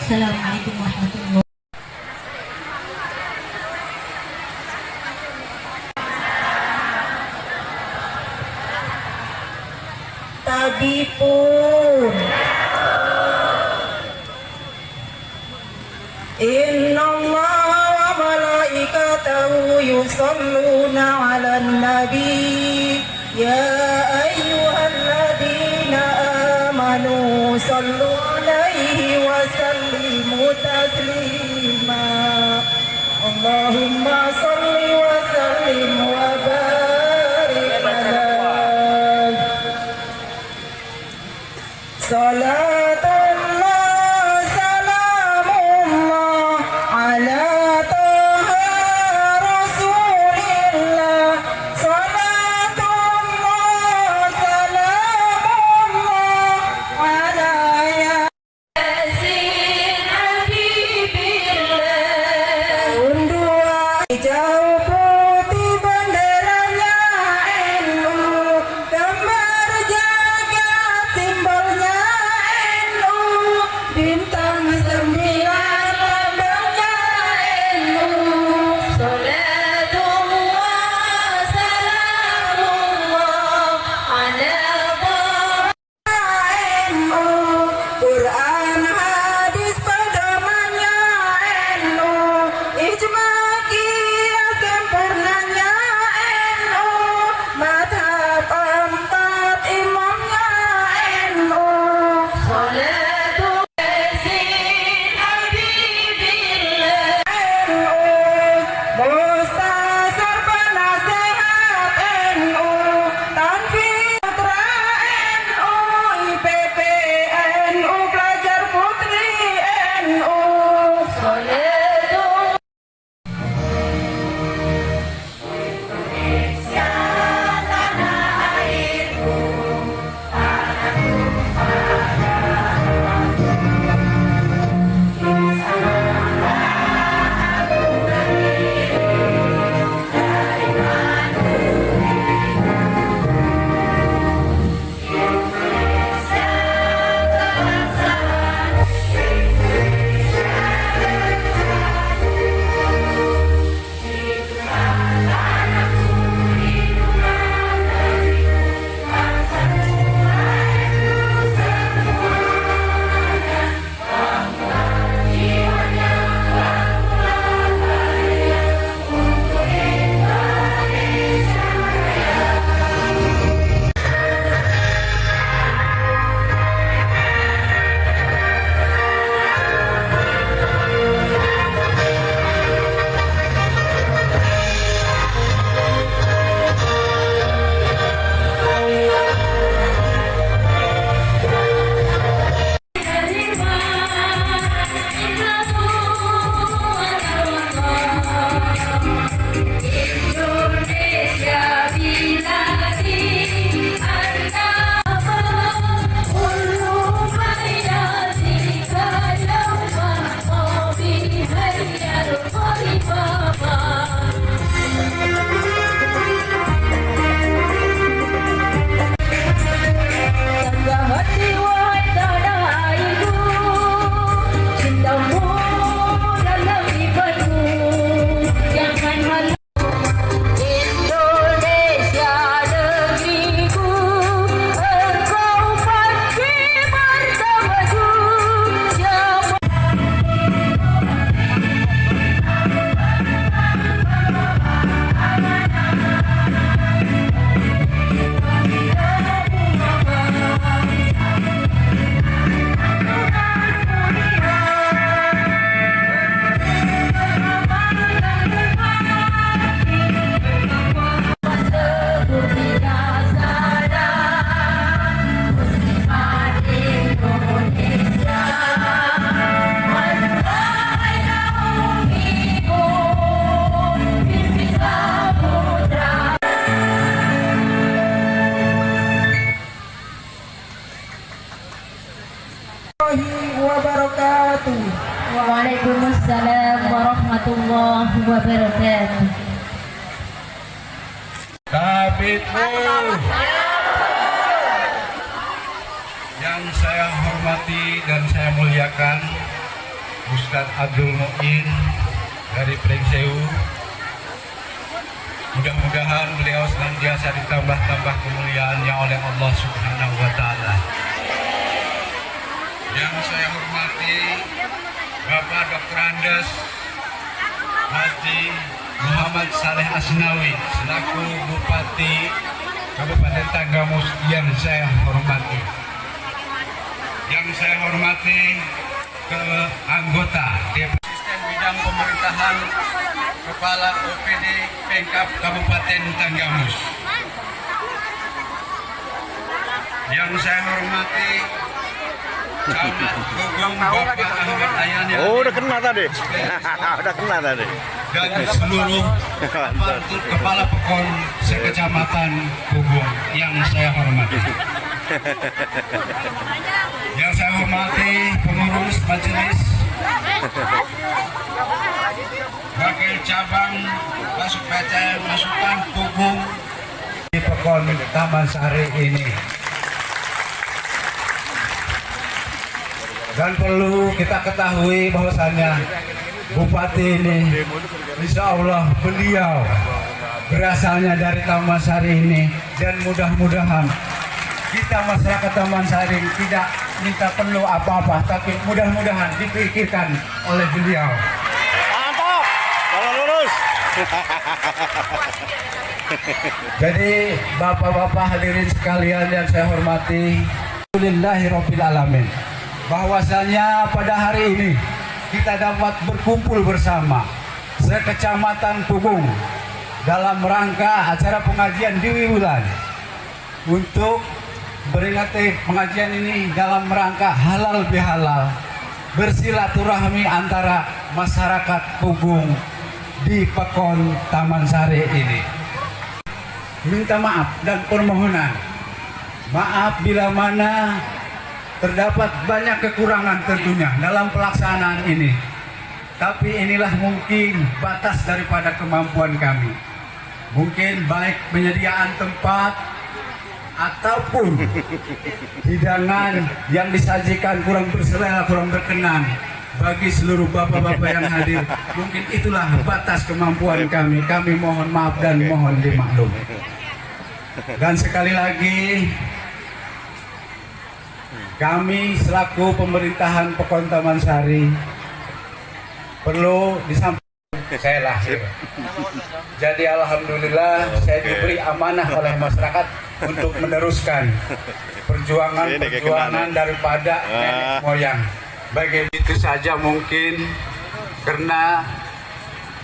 Assalamualaikum warahmatullahi wabarakatuh. Tadi pun Innallaha wa malaikatahu yusalluna 'alan nabi ya ayyuhalladzina amanu sallu 'alaihi wa sallimu taslima. Allahumma salli wa sallim wa barik alaihi. Salatullah salamullah ala taha rasulillah. Salatullah salamullah ala yasin habibillah. Undua hijau putih benderanya NU, gambar jagat simbolnya wabarakatuh. Waalaikumsalam warahmatullahi wabarakatuh. Kabitmu yang saya hormati dan saya muliakan, Ustadz Abdul Muin dari Pringsewu. Mudah-mudahan beliau senantiasa ditambah-tambah kemuliaannya oleh Allah Subhanahu wa Ta'ala. Yang saya hormati Bapak Dr. Andes Haji Muhammad Saleh Asnawi selaku Bupati Kabupaten Tanggamus yang saya hormati. Yang saya hormati ke anggota Sistem Bidang Pemerintahan Kepala OPD Pemkab Kabupaten Tanggamus. Yang saya hormati Camat Gugum Bapak Ahmad Ayani. Oh, udah kena tadi. Udah kena tadi. Dan seluruh kepala pekon sekecamatan Gugum yang saya hormati. Yang saya hormati pengurus majelis wakil cabang masuk PT Masukan Gugum di pekon Taman Sari ini. Dan perlu kita ketahui bahwasannya Bupati ini, insya Allah beliau berasalnya dari Taman Sari ini, dan mudah-mudahan kita masyarakat Taman Sari tidak minta perlu apa-apa, tapi mudah-mudahan dipikirkan oleh beliau. Mantap, kalau lurus. Jadi bapak-bapak hadirin sekalian yang saya hormati, alhamdulillahirabbil alamin, bahwasanya pada hari ini kita dapat berkumpul bersama sekecamatan Pugung dalam rangka acara pengajian di Wiwulan untuk beringati pengajian ini dalam rangka halal bihalal, bersilaturahmi antara masyarakat Pugung di Pekon Taman Sari ini. Minta maaf dan permohonan maaf bila mana terdapat banyak kekurangan tentunya dalam pelaksanaan ini. Tapi inilah mungkin batas daripada kemampuan kami. Mungkin baik penyediaan tempat ataupun hidangan yang disajikan kurang berselera, kurang berkenan bagi seluruh bapak-bapak yang hadir. Mungkin itulah batas kemampuan kami. Kami mohon maaf dan mohon dimaklum. Dan sekali lagi, kami selaku pemerintahan Pekon Taman Sari perlu disampaikan, saya lahir. Jadi alhamdulillah saya diberi amanah oleh masyarakat untuk meneruskan perjuangan daripada nenek moyang. Bagi itu saja mungkin, karena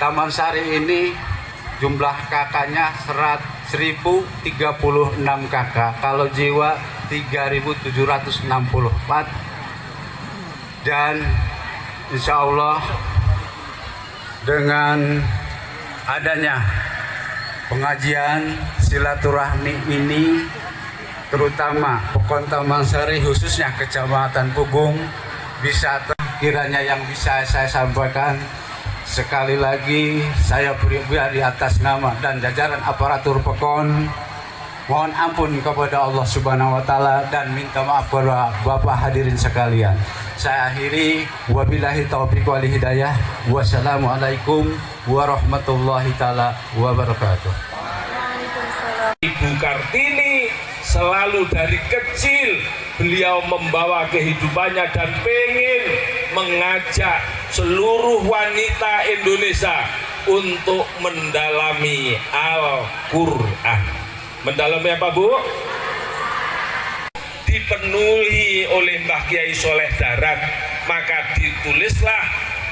Taman Sari ini jumlah kakaknya 1036 kakak, kalau jiwa 3.764, dan insya Allah dengan adanya pengajian silaturahmi ini, terutama Pekon Taman Sari khususnya Kecamatan Pugung, bisa kiranya yang bisa saya sampaikan. Sekali lagi saya pribadi atas nama dan jajaran aparatur Pekon mohon ampun kepada Allah Subhanahu wa Ta'ala dan minta maaf kepada Bapak hadirin sekalian. Saya akhiri, wabillahi taufiq wal hidayah. Wassalamualaikum warahmatullahi taala wabarakatuh. Ibu Kartini selalu dari kecil beliau membawa kehidupannya dan pengen mengajak seluruh wanita Indonesia untuk mendalami Al-Quran. Mendalami apa, Bu? Dipenuhi oleh Mbah Kiai Soleh Darat, maka ditulislah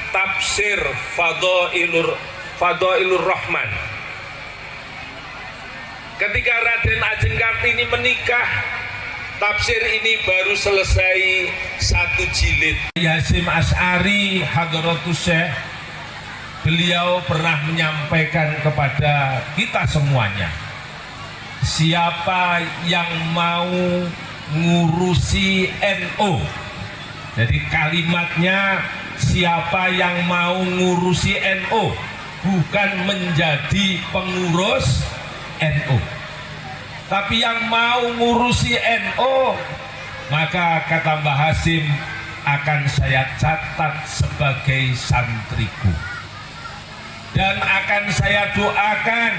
tafsir Fadhailur Rahman. Ketika Raden Ajeng Kartini menikah, tafsir ini baru selesai 1 jilid. Yasim Asy'ari Hadratus Syekh, beliau pernah menyampaikan kepada kita semuanya, siapa yang mau ngurusi NU, Jadi kalimatnya siapa yang mau ngurusi NU, bukan menjadi pengurus NU, tapi yang mau ngurusi NU, maka kata Mbah Hasim akan saya catat sebagai santriku dan akan saya doakan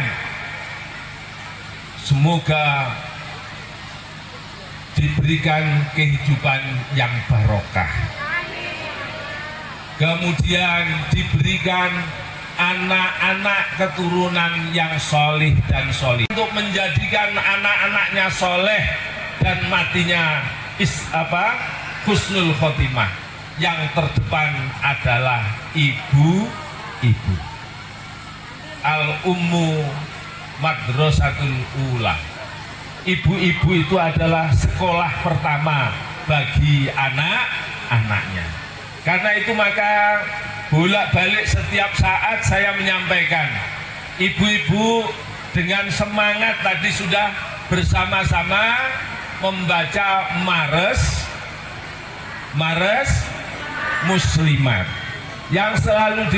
semoga diberikan kehidupan yang barokah, kemudian diberikan anak-anak keturunan yang solih dan solih untuk menjadikan anak-anaknya soleh dan matinya husnul khotimah. Yang terdepan adalah ibu-ibu. Al-ummu madrasatul ula. Ibu-ibu itu adalah sekolah pertama bagi anak-anaknya. Karena itu maka bolak-balik setiap saat saya menyampaikan, ibu-ibu dengan semangat tadi sudah bersama-sama membaca Mares Muslimat yang selalu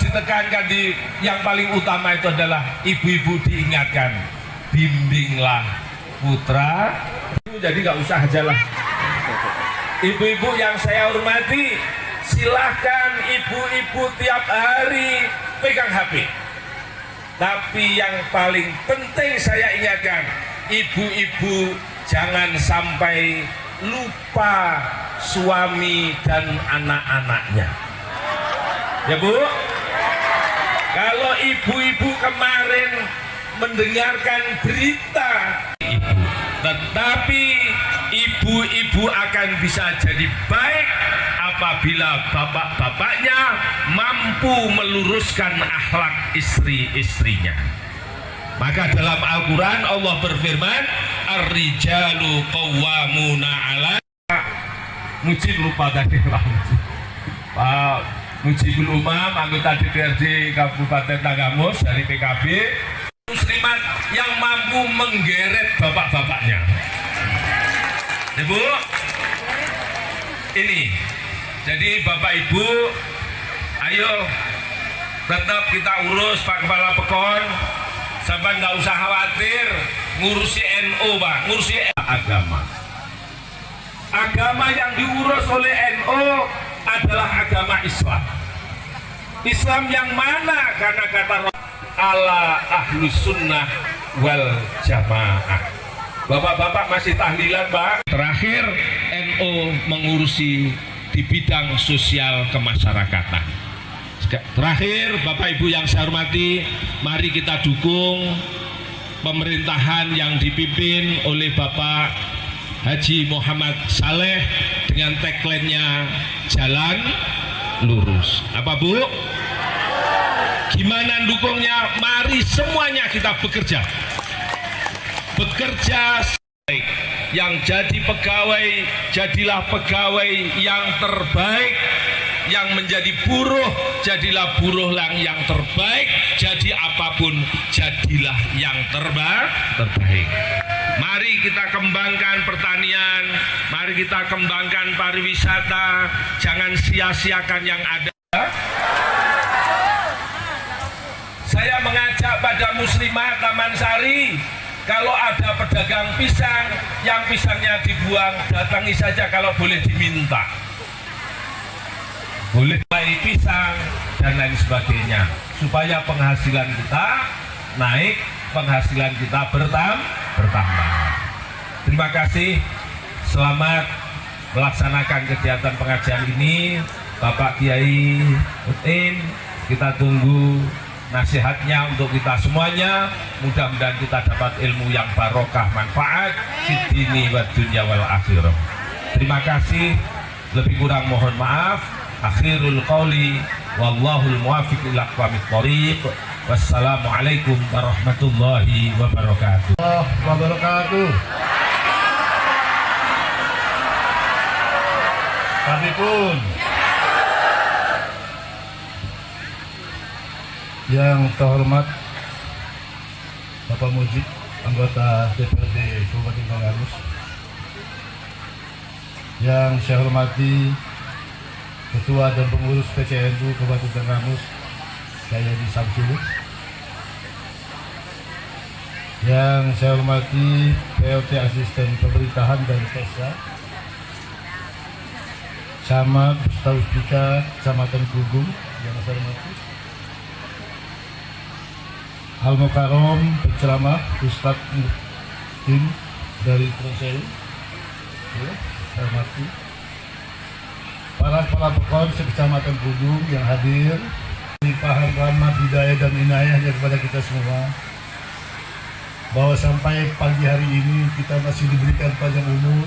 ditekankan di yang paling utama itu adalah ibu-ibu diingatkan, bimbinglah putra. Jadi nggak usah aja lah. Ibu-ibu yang saya hormati, silahkan ibu-ibu tiap hari pegang HP. Tapi yang paling penting saya ingatkan, ibu-ibu jangan sampai lupa suami dan anak-anaknya. Ya Bu, kalau ibu-ibu kemarin mendengarkan berita ibu, tetapi ibu-ibu akan bisa jadi baik apabila bapak-bapaknya mampu meluruskan akhlak istri-istrinya. Maka dalam Al-Quran Allah berfirman, Ar-rijalu qawwamuna 'ala Mujib lupa tadi Pak Mujibul Umam, anggota DPRD Kabupaten Tanggamus dari PKB, muslimat yang mampu menggeret bapak-bapaknya. Ibu, ini jadi Bapak Ibu, ayo tetap kita urus Pak Kepala Pekon. Sampai nggak usah khawatir ngurusi NU, Pak, ngurusi agama. Agama yang diurus oleh NU adalah agama Islam. Islam yang mana? Karena kata ala ahlus sunnah wal jamaah. Bapak-bapak masih tahlilan, Pak. Terakhir, NU mengurusi di bidang sosial kemasyarakatan. Terakhir, Bapak Ibu yang saya hormati, mari kita dukung pemerintahan yang dipimpin oleh Bapak Haji Muhammad Saleh dengan tagline-nya jalan lurus. Apa Bu? Gimana dukungnya? Mari semuanya kita bekerja baik. Yang jadi pegawai, jadilah pegawai yang terbaik. Yang menjadi buruh, jadilah buruh yang terbaik. Jadi apapun, jadilah yang terbaik. Mari kita kembangkan pertanian, mari kita kembangkan pariwisata. Jangan sia-siakan yang ada. Saya mengajak pada muslimat Taman Sari, kalau ada pedagang pisang, yang pisangnya dibuang, datangi saja kalau boleh diminta. Boleh bayi pisang dan lain sebagainya, supaya penghasilan kita naik, penghasilan kita bertambah. Terima kasih, selamat melaksanakan kegiatan pengajian ini Bapak Kiai Utin. Kita tunggu nasihatnya untuk kita semuanya. Mudah-mudahan kita dapat ilmu yang barokah, manfaat fid dini wad dunya wal akhirah. Terima kasih, lebih kurang mohon maaf. Akhirul qawli wallahul muwafiq ila aqwamit thoriq. Wassalamualaikum warahmatullahi wabarakatuh. Kami pun yang terhormat Bapak Mujib, anggota DPRD Kabupaten Tanggamus, yang saya hormati Ketua dan Pengurus PCNU Kabupaten Tenggamus Jayadi Samsul, yang saya hormati PLT Asisten Pemerintahan dan Pesa, Camat Puspita Kecamatan Pugung yang saya hormati, Al-Mukarram penceramah Ustadz Mutim dari Tronsel, ya, saya hormati para kepala pekon sekecamatan Pugung yang hadir, limpahan rahmat, hidayah dan inayahnya kepada kita semua, bahwa sampai pagi hari ini kita masih diberikan panjang umur,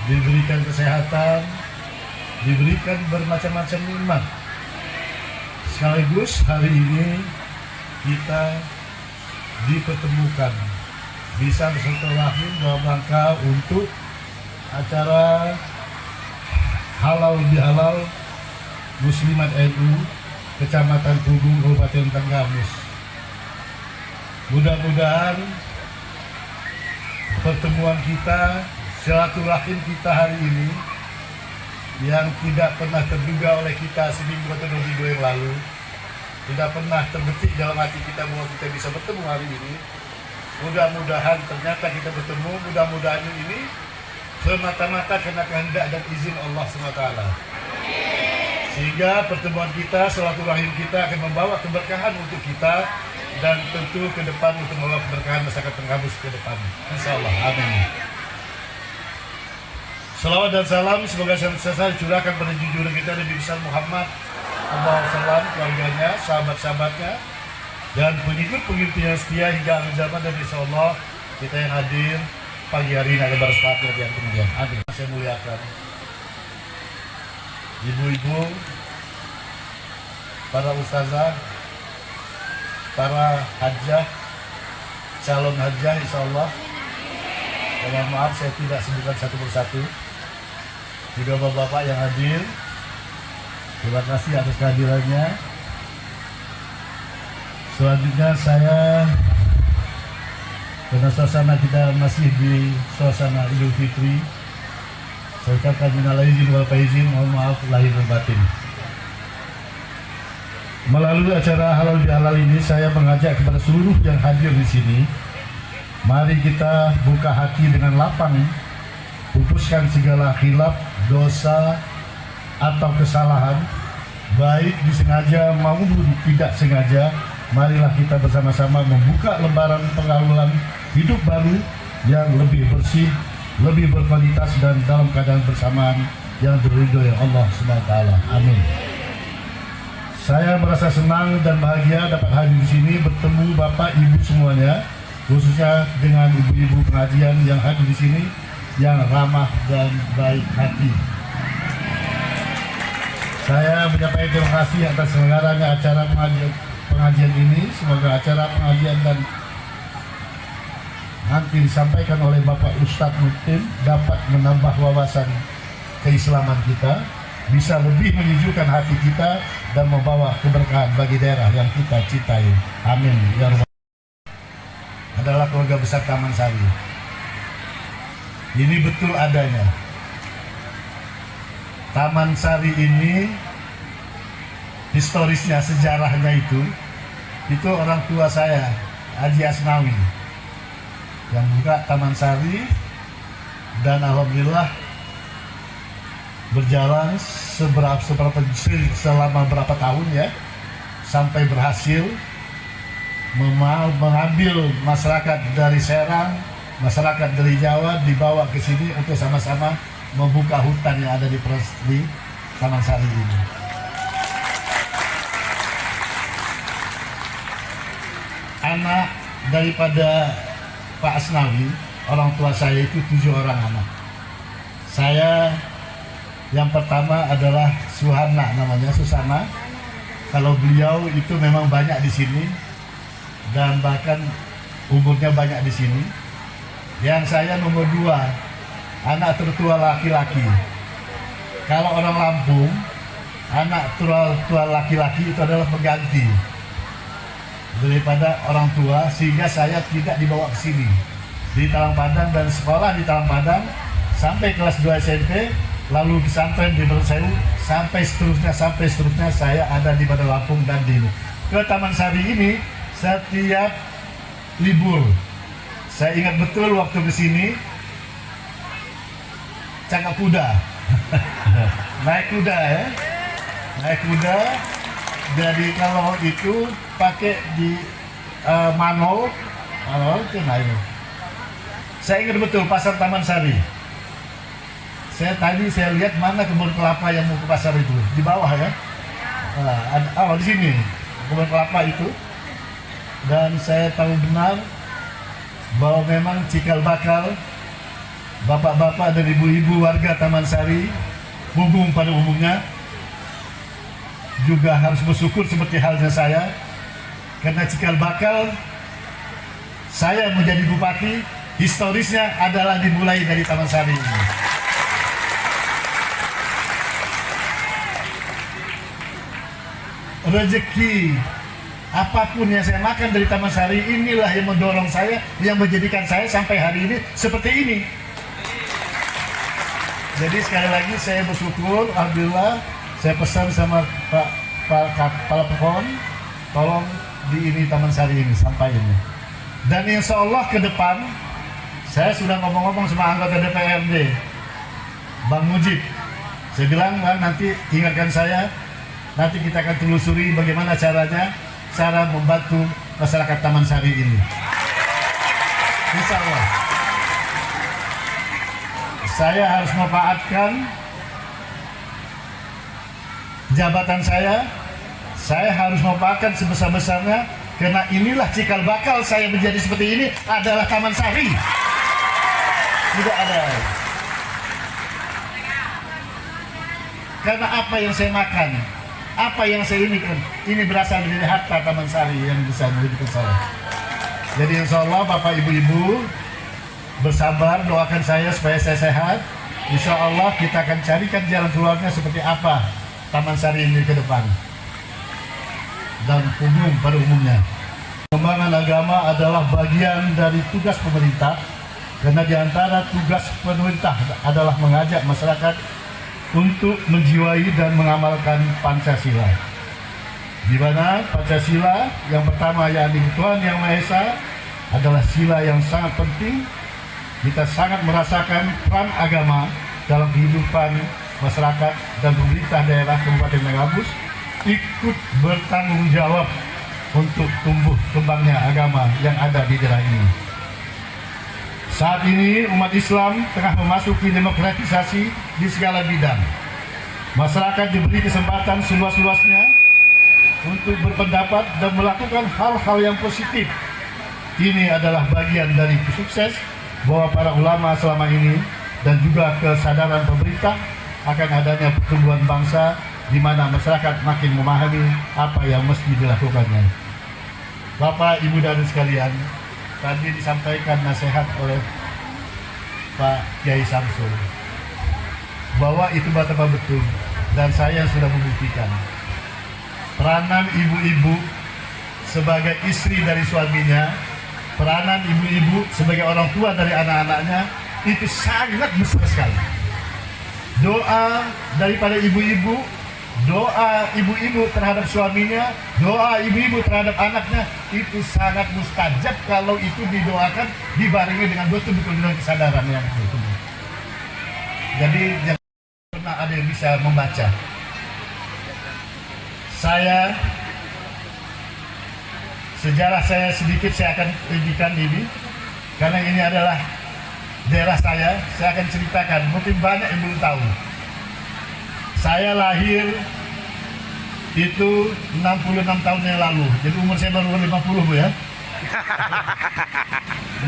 diberikan kesehatan, diberikan bermacam-macam nikmat. Sekaligus hari ini kita dipertemukan, bisa bersilaturahim dalam rangka untuk acara halal bihalal Muslimat NU Kecamatan Pugung Kabupaten Tenggamus. Mudah-mudahan pertemuan kita, silaturahim kita hari ini yang tidak pernah terduga oleh kita seminggu atau 2 minggu yang lalu, tidak pernah terbetik dalam hati kita bahwa kita bisa bertemu hari ini. Mudah-mudahan ternyata kita bertemu, mudah-mudahan ini semata-mata karena kehendak dan izin Allah SWT. Sehingga pertemuan kita, silaturahim kita akan membawa keberkahan untuk kita dan tentu ke depan untuk membawa keberkahan masyarakat Tenggamus ke depan. Insyaallah. Amin. Salawat dan salam semoga senantiasa dicurahkan pada junjungan kita Nabi besar Muhammad SAW, keluarganya, sahabat-sahabatnya, dan pengikut-pengikut yang setia hingga akhir zaman, dan insyaallah kita yang hadir pagi hari ini akan bersepakat yang kemudian. Amin. Saya muliakan ibu-ibu, para ustazah, para hajjah, calon hajjah insyaallah. Dan maaf saya tidak sebutkan satu persatu. Juga bapak-bapak yang hadir, terima kasih atas kehadirannya. Selanjutnya saya, karena suasana kita masih di suasana Idul Fitri, saya ucapkan minal aidin wal faizin, mohon maaf lahir dan batin. Melalui acara halal bihalal ini, saya mengajak kepada seluruh yang hadir di sini, mari kita buka hati dengan lapang, putuskan segala khilaf, dosa atau kesalahan, baik disengaja maupun tidak sengaja. Marilah kita bersama-sama membuka lembaran pergaulan hidup baru yang lebih bersih, lebih berkualitas, dan dalam keadaan bersamaan yang diridhoi Allah SWT. Amin. Saya merasa senang dan bahagia dapat hadir di sini bertemu Bapak Ibu semuanya, khususnya dengan ibu-ibu pengajian yang hadir di sini yang ramah dan baik hati. Saya menyampaikan terima kasih atas selenggaranya acara pengajian ini. Semoga acara pengajian dan nanti disampaikan oleh Bapak Ustadz Mutim dapat menambah wawasan keislaman kita, bisa lebih menyejukkan hati kita dan membawa keberkahan bagi daerah yang kita cintai. Amin. Ya Rabbal Alamin. Adalah keluarga besar Taman Sari. Ini betul adanya. Taman Sari ini historisnya, sejarahnya itu orang tua saya, Haji Asnawi, yang buka Taman Sari, dan alhamdulillah berjalan selama berapa tahun ya, sampai berhasil mengambil masyarakat dari Serang, masyarakat dari Jawa, dibawa ke sini untuk sama-sama membuka hutan yang ada di Taman Sari ini. Anak daripada Pak Asnawi, orang tua saya itu 7 orang anak. Saya yang pertama adalah Suhana, namanya Susana. Kalau beliau itu memang banyak di sini dan bahkan umurnya banyak di sini. Yang saya nomor 2, anak tertua laki-laki. Kalau orang Lampung, anak tertua laki-laki itu adalah pengganti daripada orang tua, sehingga saya tidak dibawa ke sini di Talang Padang dan sekolah di Talang Padang. sampai kelas 2 SMP, lalu pesantren di Persewu, sampai seterusnya saya ada di Bandar Lampung dan di ke Taman Sari ini setiap libur. Saya ingat betul waktu ke sini cakap kuda. Naik kuda ya. Naik kuda. Jadi kalau itu pakai di manol itu naik. Saya ingat betul pasar Taman Sari. Saya lihat mana kebun kelapa yang mau ke pasar itu di bawah ya. Di sini kebun kelapa itu. Dan saya tahu benar bahwa memang cikal bakal bapak-bapak dan ibu-ibu warga Taman Sari, Bubung pada umumnya, juga harus bersyukur seperti halnya saya, karena cikal bakal saya menjadi bupati historisnya adalah dimulai dari Taman Sari ini. Rezeki apapun yang saya makan dari Taman Sari, inilah yang mendorong saya, yang menjadikan saya sampai hari ini seperti ini. Jadi sekali lagi saya bersyukur, alhamdulillah. Saya pesan sama Pak Kepala Pohon, tolong di ini Taman Sari ini sampai ini. Dan insya Allah ke depan, saya sudah ngomong-ngomong sama anggota DPRD, Bang Mujib. Saya bilang, Bang, nanti ingatkan saya, nanti kita akan telusuri bagaimana cara membantu masyarakat Taman Sari ini. Insya Allah. Saya harus memanfaatkan jabatan saya harus memanfaatkan sebesar-besarnya, karena inilah cikal bakal saya menjadi seperti ini adalah Taman Sari. Tidak ada. Karena apa yang saya makan, apa yang saya ini berasal dari harta Taman Sari yang bisa menghidupkan saya. Jadi insya Allah Bapak Ibu-Ibu bersabar, doakan saya supaya saya sehat. Insya Allah kita akan carikan jalan keluarnya seperti apa Taman Sari ini ke depan. Dan umum pada umumnya. Pengembangan agama adalah bagian dari tugas pemerintah, karena diantara tugas pemerintah adalah mengajak masyarakat untuk menjiwai dan mengamalkan Pancasila. Di mana Pancasila yang pertama, yakni Tuhan Yang Maha Esa, adalah sila yang sangat penting. Kita sangat merasakan peran agama dalam kehidupan masyarakat, dan pemerintah daerah Kabupaten Megabus ikut bertanggung jawab untuk tumbuh kembangnya agama yang ada di daerah ini. Saat ini umat Islam tengah memasuki demokratisasi di segala bidang. Masyarakat diberi kesempatan seluas-luasnya untuk berpendapat dan melakukan hal-hal yang positif. Ini adalah bagian dari sukses bahwa para ulama selama ini, dan juga kesadaran pemerintah akan adanya pertumbuhan bangsa, di mana masyarakat makin memahami apa yang mesti dilakukannya. Bapak, Ibu, dan sekalian, tadi disampaikan nasihat oleh Pak Kiai Samsul bahwa itu betapa betul, dan saya sudah membuktikan peranan ibu-ibu sebagai istri dari suaminya, peranan ibu-ibu sebagai orang tua dari anak-anaknya itu sangat besar sekali. Doa daripada ibu-ibu, doa ibu-ibu terhadap suaminya, doa ibu-ibu terhadap anaknya itu sangat mustajab kalau itu didoakan dibarengi dengan betul-betul dengan kesadaran yang betul. Jadi jangan pernah ada yang bisa membaca. Sejarah saya sedikit saya akan tunjukkan ini, karena ini adalah daerah saya akan ceritakan, mungkin banyak yang belum tahu. Saya lahir itu 66 tahun yang lalu, jadi umur saya baru 50, Bu, ya.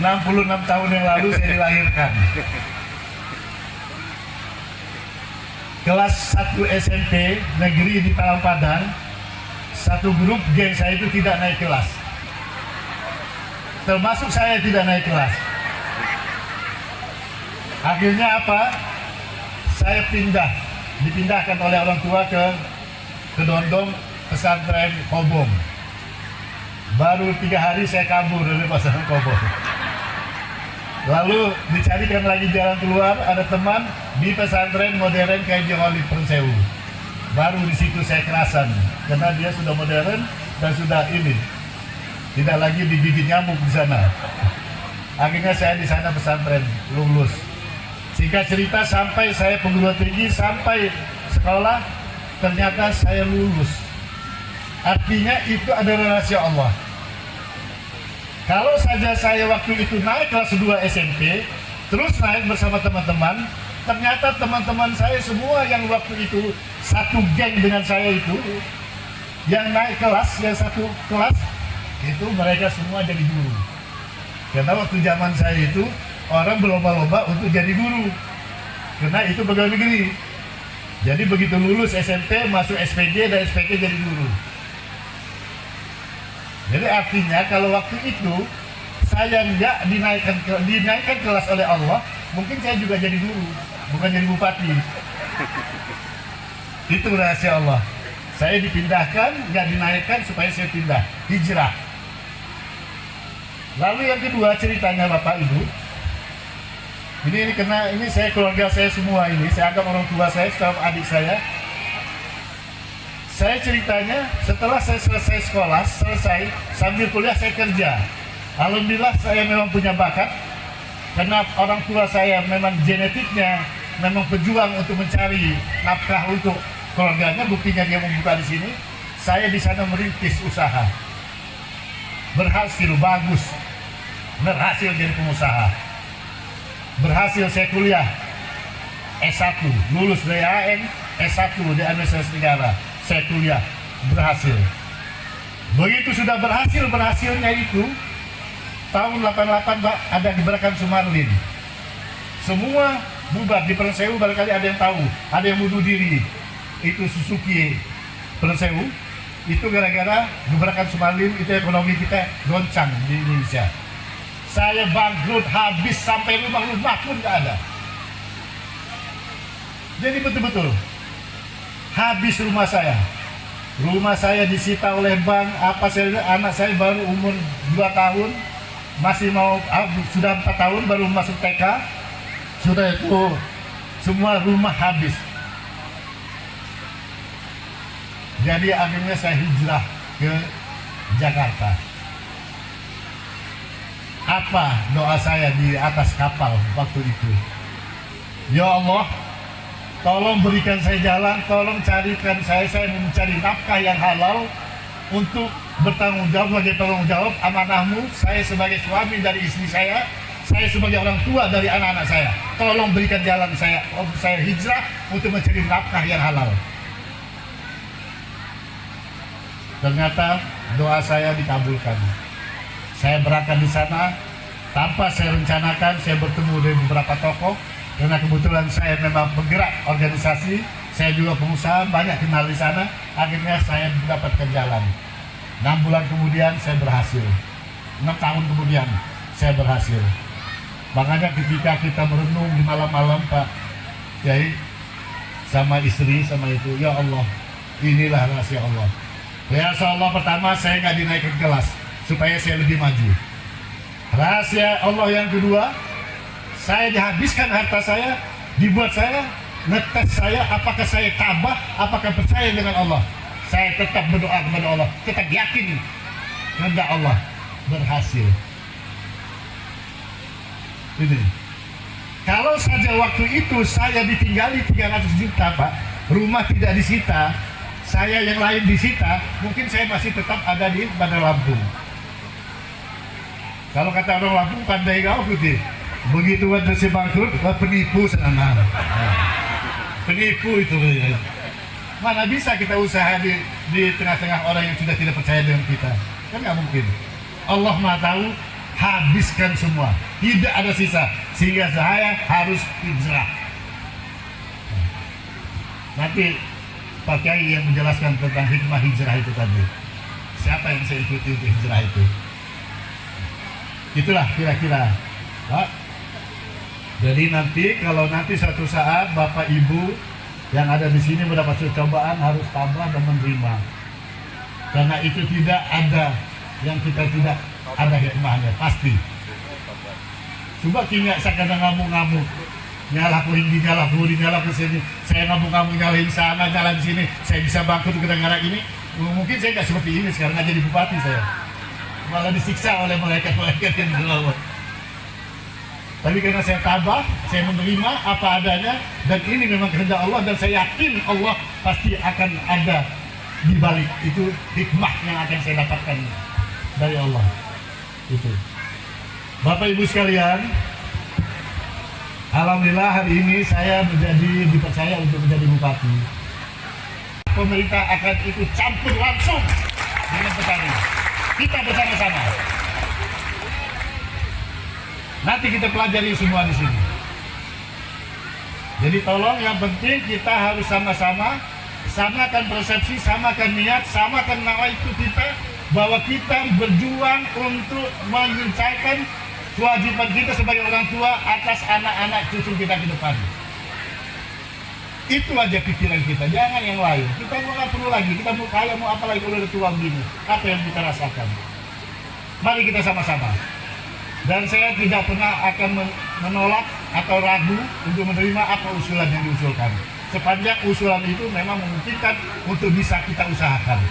66 tahun yang lalu saya dilahirkan. Kelas 1 SMP negeri di Talang Padang, satu grup geng saya itu tidak naik kelas. Termasuk saya tidak naik kelas. Akhirnya apa? Saya dipindahkan oleh orang tua ke Dondong pesantren Kobong. Baru 3 hari saya kabur dari pesantren Kobong. Lalu dicarikan lagi jalan keluar, ada teman di pesantren modern KJ Holid Persewu. Baru di situ saya kerasan, karena dia sudah modern dan sudah ini, tidak lagi digigit nyamuk di sana. Akhirnya saya di sana pesantren, lulus. Singkat cerita, sampai saya perguruan tinggi, sampai sekolah, ternyata saya lulus. Artinya itu adalah rahasia Allah. Kalau saja saya waktu itu naik kelas 2 SMP, terus naik bersama teman-teman, ternyata teman-teman saya semua yang waktu itu satu geng dengan saya itu, yang naik kelas, yang satu kelas, itu mereka semua jadi guru. Karena waktu zaman saya itu, orang berlomba-lomba untuk jadi guru. Karena itu pegawai negeri. Jadi begitu lulus SMP, masuk SPG, dan SPG jadi guru. Jadi artinya kalau waktu itu saya nggak dinaikkan kelas oleh Allah, mungkin saya juga jadi guru, bukan jadi bupati. Itu rahasia Allah. Saya dipindahkan, nggak dinaikkan supaya saya pindah, hijrah. Lalu yang kedua ceritanya Bapak Ibu, ini karena ini saya keluarga saya semua ini, saya anggap orang tua saya, setelah adik saya. Saya ceritanya setelah saya selesai sekolah, sambil kuliah saya kerja. Alhamdulillah saya memang punya bakat, karena orang tua saya memang genetiknya memang pejuang untuk mencari nafkah untuk keluarganya. Buktinya dia membuka di sini. Saya di sana merintis usaha, berhasil bagus, berhasil jadi pengusaha, berhasil saya kuliah S1, lulus dari AN, S1 di Universitas Negara. Saya kuliah, berhasil. Begitu sudah berhasilnya itu, tahun 88 Pak, ada gebrakan Sumarlin. Semua bubar di Persewu, barangkali ada yang tahu, ada yang bunuh diri. Itu Suzuki Persewu, itu gara-gara gebrakan Sumarlin, itu ekonomi kita goncang di Indonesia. Saya bangkrut, habis, sampai rumah pun nggak ada. Jadi betul-betul habis rumah saya. Rumah saya disita oleh bank. Anak saya baru umur 2 tahun, masih sudah 4 tahun baru masuk TK. Sudah itu semua rumah habis. Jadi akhirnya saya hijrah ke Jakarta. Apa doa saya di atas kapal waktu itu? Ya Allah, tolong berikan saya jalan, tolong carikan saya mencari nafkah yang halal untuk bertanggung jawab sebagai tanggung jawab amanahmu. Saya sebagai suami dari istri saya sebagai orang tua dari anak-anak saya. Tolong berikan jalan saya hijrah untuk mencari nafkah yang halal. Ternyata doa saya dikabulkan. Saya berangkat di sana tanpa saya rencanakan. Saya bertemu dengan beberapa tokoh. Karena kebetulan saya memang penggerak organisasi, saya juga pengusaha, banyak kenal di sana. Akhirnya saya mendapatkan jalan. 6 bulan kemudian saya berhasil. 6 tahun kemudian saya berhasil. Makanya ketika kita merenung di malam-malam Pak Kiai, sama istri, sama itu, ya Allah, inilah rahasia Allah. Rahasia Allah pertama, saya nggak dinaikkan kelas supaya saya lebih maju. Rahasia Allah yang kedua, saya dihabiskan harta saya, dibuat saya, ngetes saya, apakah saya tabah, apakah percaya dengan Allah. Saya tetap berdoa kepada Allah, tetap yakin kehendak Allah, berhasil. Ini. Kalau saja waktu itu saya ditinggali 300 juta Pak, rumah tidak disita, saya yang lain disita, mungkin saya masih tetap ada di Bandar Lampung. Kalau kata orang Lampung, pandai kau putih. Begitu ada si bangkrut, penipu sana. Penipu itu. Mana bisa kita usaha di tengah-tengah orang yang sudah tidak percaya dengan kita? Kan nggak mungkin. Allah Maha tahu, habiskan semua, tidak ada sisa, sehingga saya harus hijrah. Nanti Pak Kiai yang menjelaskan tentang hikmah hijrah itu tadi. Siapa yang saya ikuti untuk hijrah itu? Itulah kira-kira, Pak. Jadi kalau nanti suatu saat Bapak Ibu yang ada di sini mendapat cobaan, harus tabah dan menerima. Karena itu tidak ada yang kita tidak ada hikmahnya, pasti. Coba kinyak saya kadang ngamuk-ngamuk. Nyala ku hindi, nyala ku sini. Saya ngamuk-ngamuk nyalain sana, nyalain sini. Saya bisa bangkrut kadang-kadang ini. Mungkin saya nggak seperti ini sekarang nggak jadi bupati saya. Malah disiksa oleh mereka yang di bawah. Tapi karena saya tabah, saya menerima apa adanya, dan ini memang kehendak Allah, dan saya yakin Allah pasti akan ada di balik itu hikmah yang akan saya dapatkan dari Allah. Itu. Bapak Ibu sekalian, alhamdulillah hari ini saya dipercaya untuk menjadi bupati. Pemerintah akan ikut campur langsung dengan petani. Kita bersama-sama. Nanti kita pelajari semua di sini. Jadi tolong yang penting kita harus sama-sama samakan persepsi, samakan niat, samakan nawaitu kita, bahwa kita berjuang untuk menyelesaikan kewajiban kita sebagai orang tua atas anak-anak cucu kita ke depan. Itu aja pikiran kita, jangan yang lain. Kita mau nggak perlu lagi, kita mau kaya, mau apa lagi kalau udah tua begini. Apa yang kita rasakan? Mari kita sama-sama. Dan saya tidak pernah akan menolak atau ragu untuk menerima apa usulan yang diusulkan. Sepanjang usulan itu memang memungkinkan untuk bisa kita usahakan.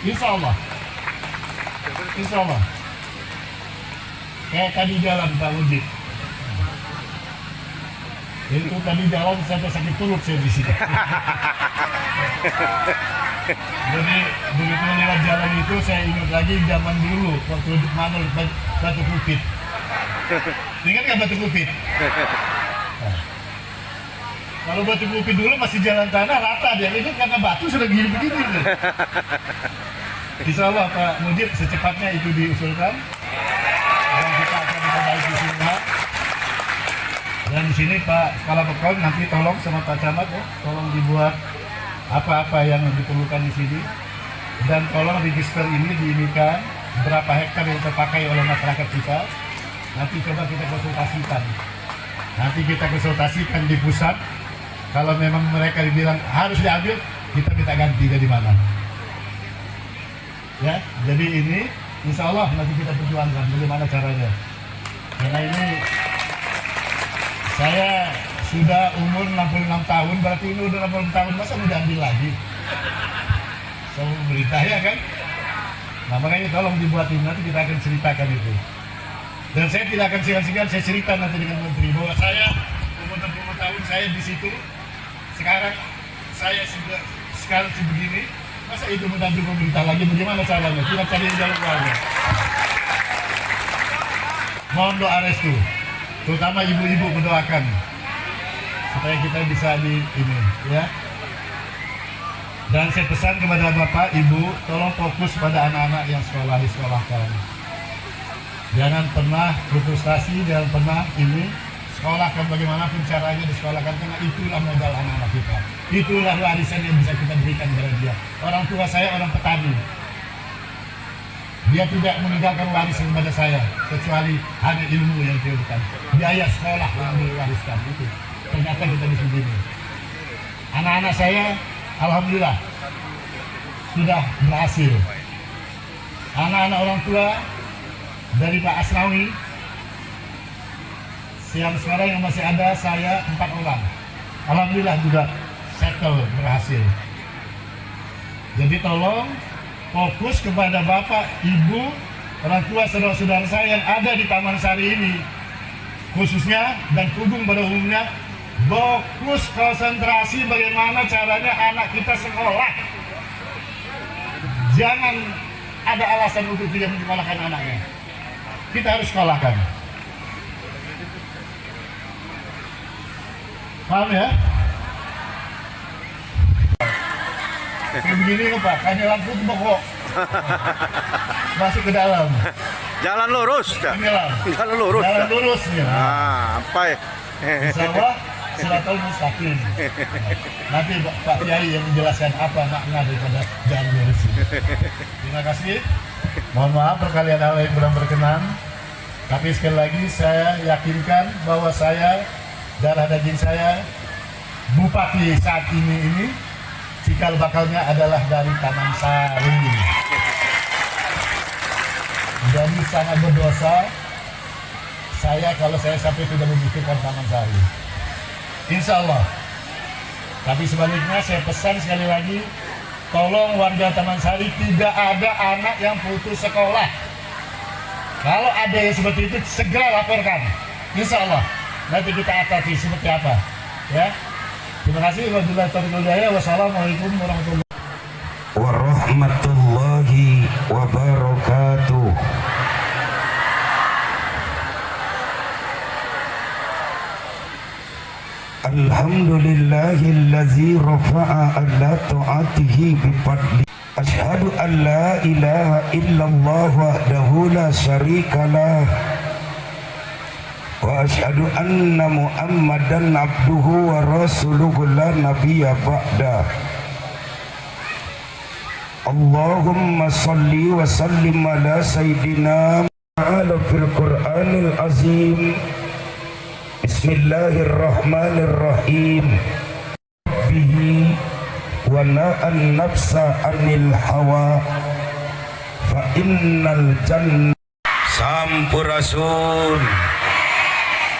Insya Allah. Insya Allah. Kayak tadi jalan Pak Mujib. Itu tadi jalan sampai sakit perut saya di sini. Jadi begitu lewat jalan itu saya ingat lagi zaman dulu waktu di mana Batu Kupit. Ingat nggak Batu Kupit? Nah. Kalau Batu Kupit dulu masih jalan tanah rata dia, itu karena batu sudah gini begini. Insya Allah Pak Mujib secepatnya itu diusulkan. Dan kita akan memperbaiki semua. Dan di sini Pak Kepala Pekon nanti tolong sama Pak Camat ya, tolong dibuat apa-apa yang diperlukan di sini. Dan tolong register ini diinikan berapa hektar yang terpakai oleh masyarakat kita. Nanti coba kita konsultasikan. Nanti kita konsultasikan di pusat. Kalau memang mereka dibilang harus diambil, kita minta ganti dari mana. Ya, jadi ini insya Allah nanti kita perjuangkan bagaimana caranya. Karena ini saya sudah umur 66 tahun, berarti ini udah 60 tahun, masa mau diambil lagi? Sama pemerintah ya kan? Nah makanya tolong dibuatin, nanti kita akan ceritakan itu. Dan saya tidak akan segan-segan, saya cerita nanti dengan Menteri bahwa saya umur 60 tahun saya di situ. Sekarang saya sudah sekarang sebegini, masa itu mendampingi pemerintah lagi, bagaimana caranya? Kita cari jalan keluarnya. Mohon doa restu, terutama ibu-ibu mendoakan supaya kita bisa di ini ya. Dan saya pesan kepada Bapak, Ibu, tolong fokus pada anak-anak yang sekolah disekolahkan. Jangan pernah berfrustasi, jangan pernah ini sekolahkan bagaimanapun caranya disekolahkan, karena itulah modal anak-anak kita. Itulah warisan yang bisa kita berikan kepada dia. Orang tua saya orang petani. Dia tidak meninggalkan warisan kepada saya, kecuali hanya ilmu yang diberikan. Biaya sekolah yang diwariskan itu. Ternyata kita di sini. Anak-anak saya, alhamdulillah, sudah berhasil. Anak-anak orang tua dari Pak Asnawi, yang sekarang yang masih ada saya 4 orang. Alhamdulillah juga settle, berhasil. Jadi tolong fokus kepada Bapak, Ibu, orang tua, saudara-saudara saya yang ada di Taman Sari ini, khususnya dan Kugung pada umumnya, fokus konsentrasi bagaimana caranya anak kita sekolah. Jangan ada alasan untuk tidak menyekolahkan anaknya. Kita harus sekolahkan. Paham ya? Begini kok Pak, hanya lampu bokok masuk ke dalam. Jalan lurus. Inilah. Jalan lurus. Jalan lurus nih. Ah, apa ya? Insyaallah siratal mustaqim. Nanti Pak Kiai yang menjelaskan apa makna daripada jalan lurus ini. Terima kasih. Mohon maaf perkalian hal yang kurang berkenan. Tapi sekali lagi saya yakinkan bahwa saya, darah daging saya, bupati saat ini cikal bakalnya adalah dari Taman Sari. Jadi sangat berdosa saya kalau saya sampai tidak membutuhkan Taman Sari. Insya Allah. Tapi sebaliknya saya pesan sekali lagi, tolong warga Taman Sari tidak ada anak yang putus sekolah. Kalau ada yang seperti itu segera laporkan. Insya Allah nanti kita atasi seperti apa. Ya. Terima kasih. Wabillahi taufiq wal hidayah. Wassalamualaikum warahmatullahi wabarakatuh. Alhamdulillahillazi rafa'a ala ta'atihi bifadli. Ashhadu an la ilaha illallah wahdahu la syarikalah. Wa ashhadu anna Muhammadan abduhu wa rasuluhu la nabiyya ba'da. Allahumma salli wa sallim ala sayyidina ala fil Qur'anil azim. Bismillahirrahmanirrahim. Bihi wa na'an nafsa anil hawa fa innal jannah. Sampurasun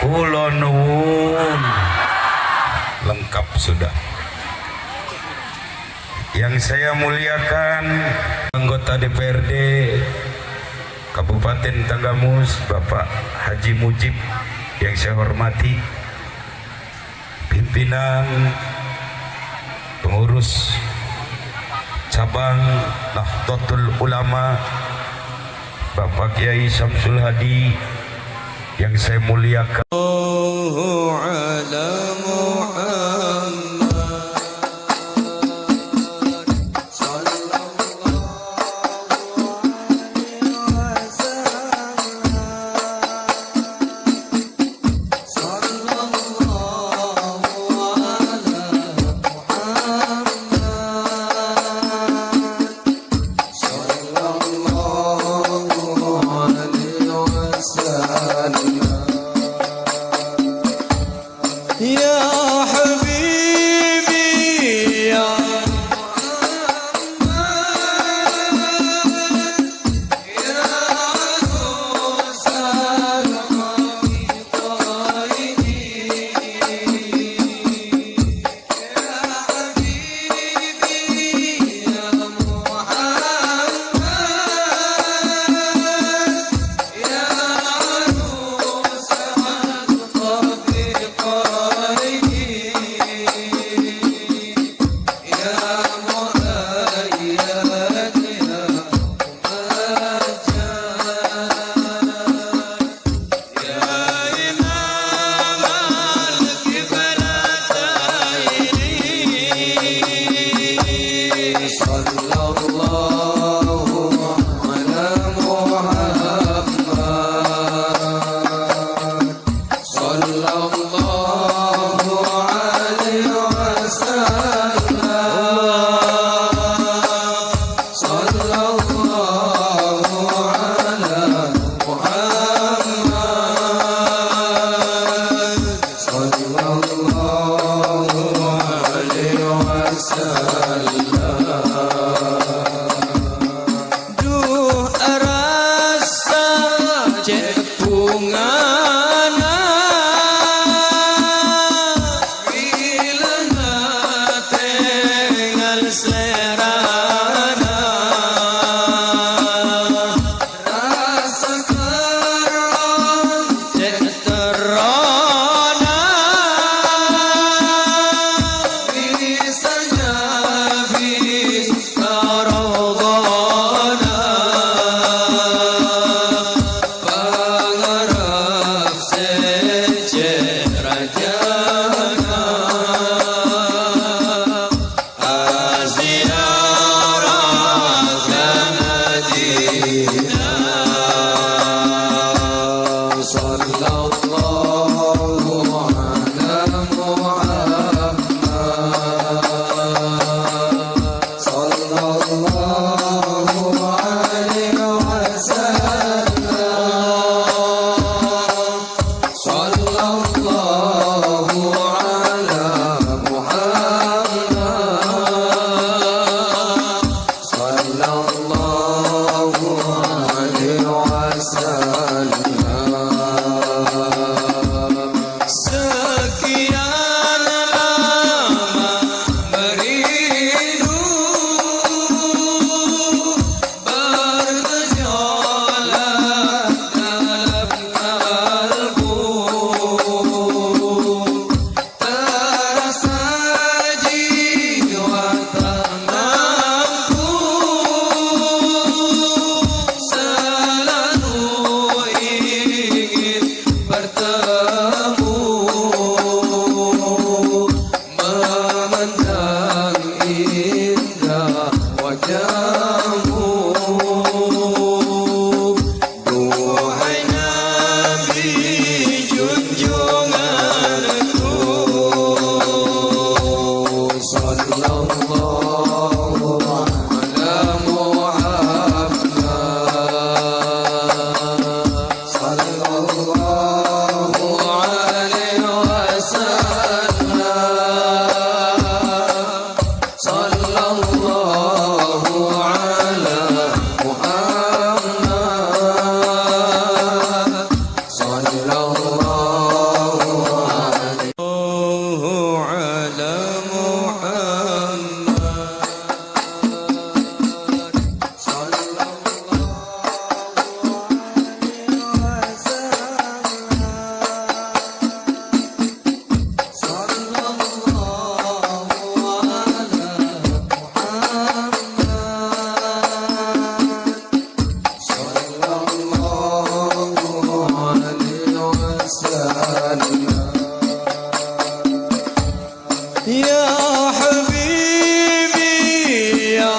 kula nuwun. Lengkap sudah. Yang saya muliakan anggota DPRD Kabupaten Tanggamus Bapak Haji Mujib, yang saya hormati pimpinan pengurus cabang Nahdlatul Ulama Bapak Kiai Syamsul Hadi, yang saya muliakan. يا حبيبي يا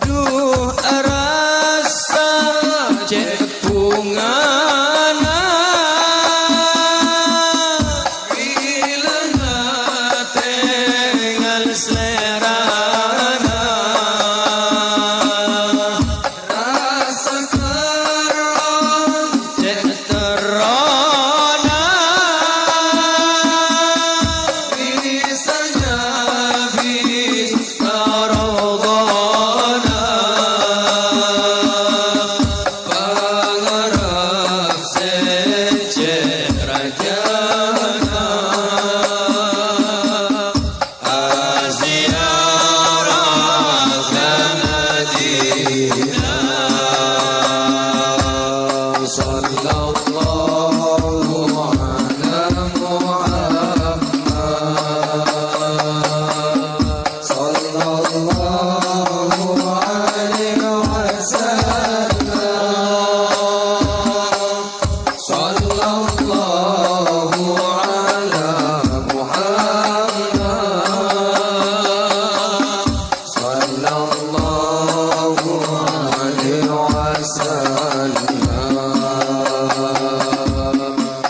Duh rasa cek bungana bila dengan selerana rasa keron cek terona bisanya bisa rodona pangarap secerajana aziarah Madinah sallallahu ala Muhammad sallallahu alaihi wasallam sallallahu ala Muhammad sallallahu alaihi wasallam.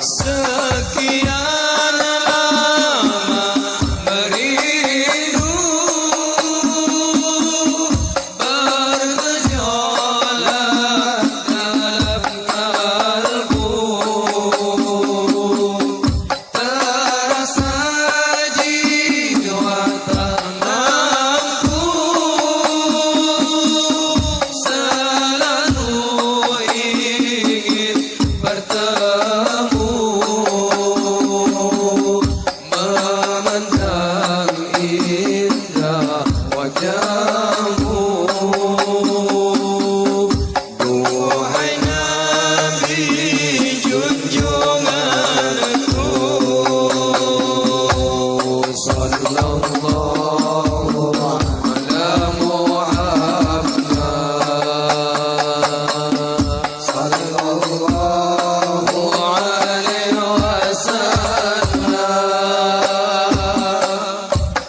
Sekian lama merindu bergejolak dalam kalbu, terasa jiwa tak mampu selalu ingin bertemu memandang indah wajahmu. Duhai Nabi junjunganku sallallahu ala Muhammad sallallahu alaihi wasallam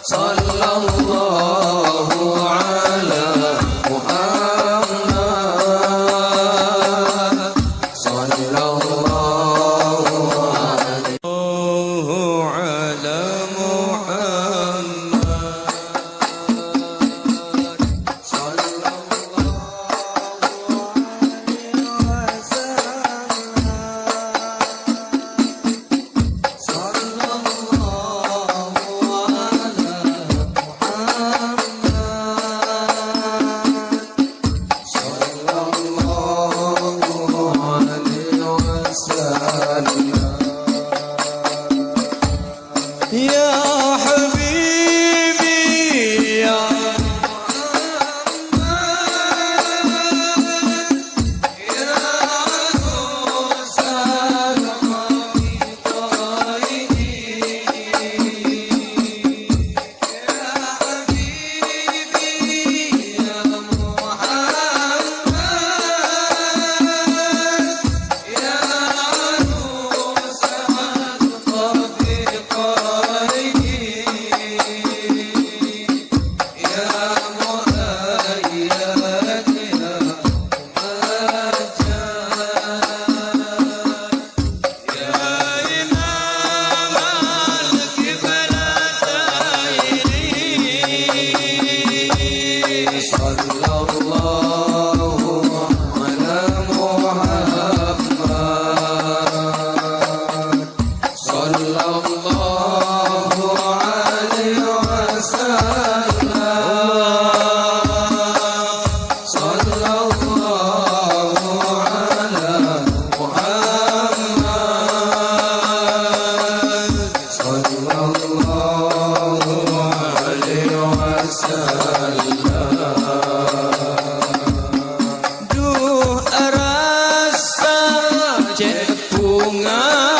sallallahu ala Muhammad sallallahu alaihi ala Muhammad cek bunga